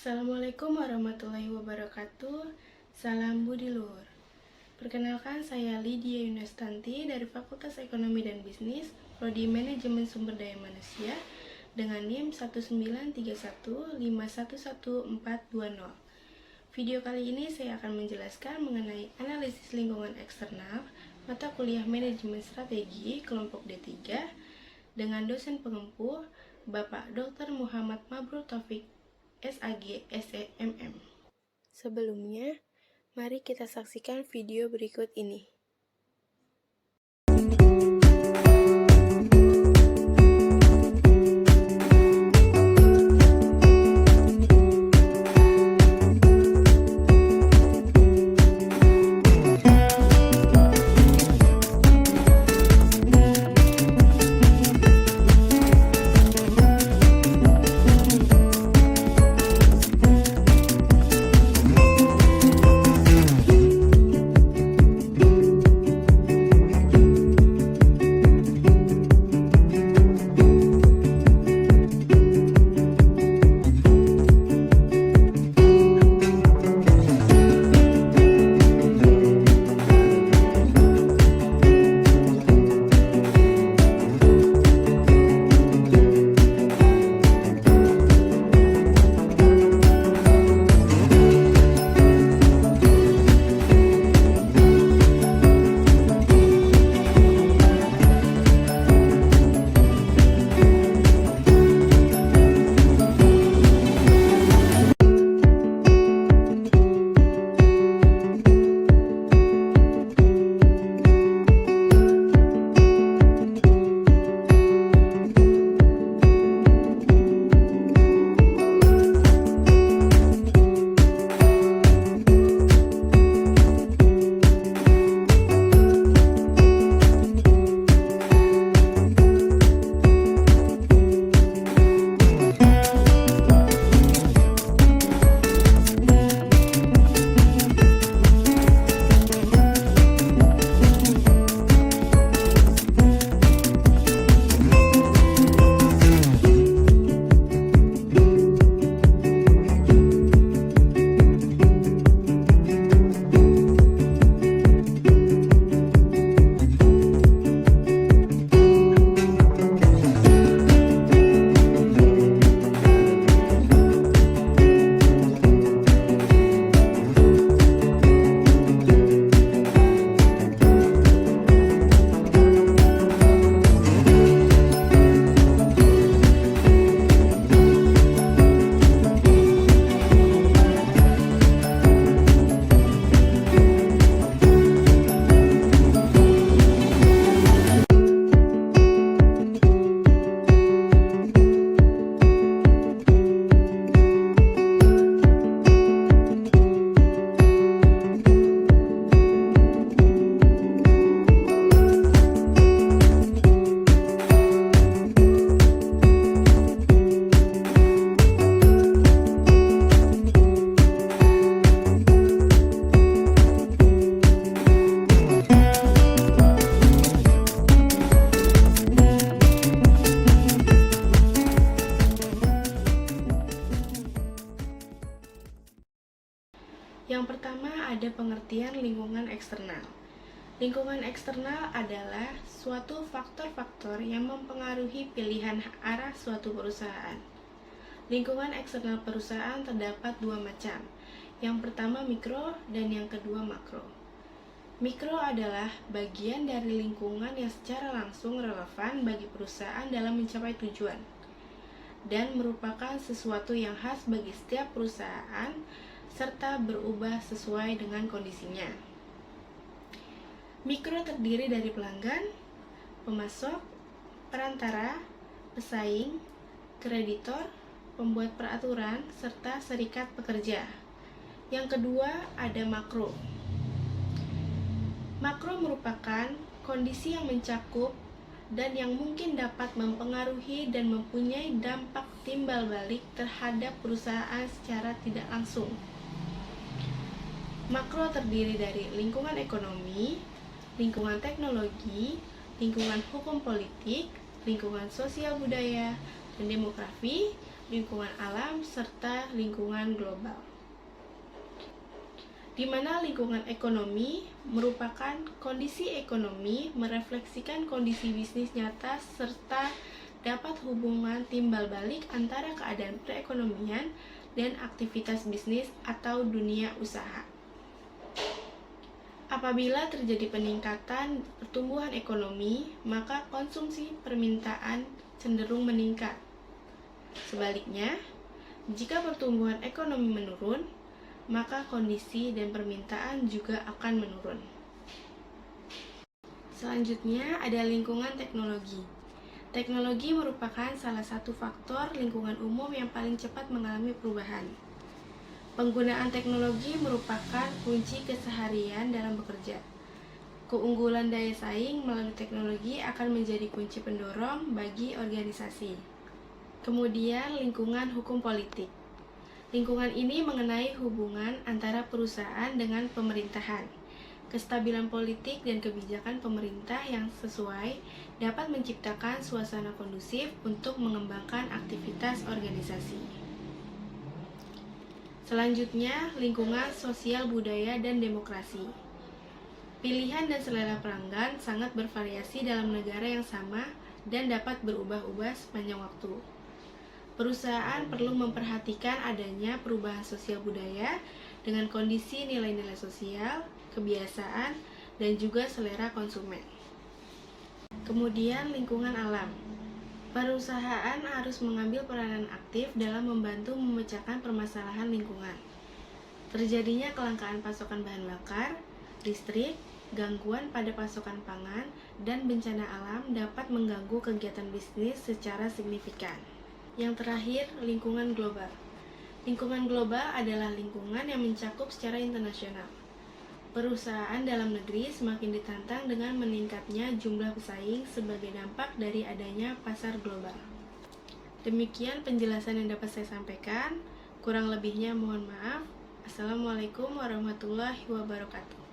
Assalamualaikum warahmatullahi wabarakatuh. Salam Budi Luhur. Perkenalkan, saya Lydia Yunestanti dari Fakultas Ekonomi dan Bisnis, Prodi Manajemen Sumber Daya Manusia dengan NIM 19315111420. Video kali ini saya akan menjelaskan mengenai analisis lingkungan eksternal mata kuliah Manajemen Strategi kelompok D3 dengan dosen pengempu Bapak Dr. Muhammad Mabrur Taufik SAG SEMM. Sebelumnya, mari kita saksikan video berikut ini. Yang pertama, ada pengertian lingkungan eksternal. Lingkungan eksternal adalah suatu faktor-faktor yang mempengaruhi pilihan arah suatu perusahaan. Lingkungan eksternal perusahaan terdapat dua macam. Yang pertama mikro dan yang kedua makro. Mikro adalah bagian dari lingkungan yang secara langsung relevan bagi perusahaan dalam mencapai tujuan dan merupakan sesuatu yang khas bagi setiap perusahaan serta berubah sesuai dengan kondisinya. Mikro terdiri dari pelanggan, pemasok, perantara, pesaing, kreditor, pembuat peraturan, serta serikat pekerja. Yang kedua, ada makro. Makro merupakan kondisi yang mencakup dan yang mungkin dapat mempengaruhi dan mempunyai dampak timbal balik terhadap perusahaan secara tidak langsung. Makro terdiri dari lingkungan ekonomi, lingkungan teknologi, lingkungan hukum politik, lingkungan sosial budaya, dan demografi, lingkungan alam, serta lingkungan global. Di mana lingkungan ekonomi merupakan kondisi ekonomi merefleksikan kondisi bisnis nyata serta dapat hubungan timbal balik antara keadaan perekonomian dan aktivitas bisnis atau dunia usaha. Apabila terjadi peningkatan pertumbuhan ekonomi, maka konsumsi permintaan cenderung meningkat. Sebaliknya, jika pertumbuhan ekonomi menurun, maka kondisi dan permintaan juga akan menurun. Selanjutnya ada lingkungan teknologi. Teknologi merupakan salah satu faktor lingkungan umum yang paling cepat mengalami perubahan. Penggunaan teknologi merupakan kunci keseharian dalam bekerja. Keunggulan daya saing melalui teknologi akan menjadi kunci pendorong bagi organisasi. Kemudian lingkungan hukum politik. Lingkungan ini mengenai hubungan antara perusahaan dengan pemerintahan. Kestabilan politik dan kebijakan pemerintah yang sesuai dapat menciptakan suasana kondusif untuk mengembangkan aktivitas organisasi. Selanjutnya, lingkungan sosial budaya dan demokrasi. Pilihan dan selera pelanggan sangat bervariasi dalam negara yang sama dan dapat berubah-ubah sepanjang waktu. Perusahaan perlu memperhatikan adanya perubahan sosial budaya dengan kondisi nilai-nilai sosial, kebiasaan, dan juga selera konsumen. Kemudian lingkungan alam. Perusahaan harus mengambil peranan aktif dalam membantu memecahkan permasalahan lingkungan. Terjadinya kelangkaan pasokan bahan bakar, listrik, gangguan pada pasokan pangan, dan bencana alam dapat mengganggu kegiatan bisnis secara signifikan. Yang terakhir, lingkungan global. Lingkungan global adalah lingkungan yang mencakup secara internasional. Perusahaan dalam negeri semakin ditantang dengan meningkatnya jumlah pesaing sebagai dampak dari adanya pasar global. Demikian penjelasan yang dapat saya sampaikan. Kurang lebihnya mohon maaf. Assalamualaikum warahmatullahi wabarakatuh.